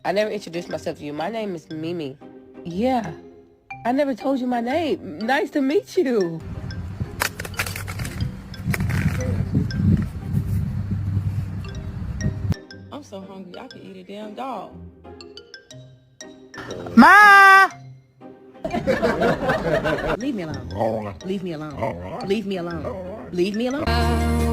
I never introduced myself to you. My name is Mimi. Yeah. I never told you my name. Nice to meet you. I'm so hungry, I could eat a damn dog. Ma! Leave me alone. Leave me alone. Leave me alone. Leave me alone.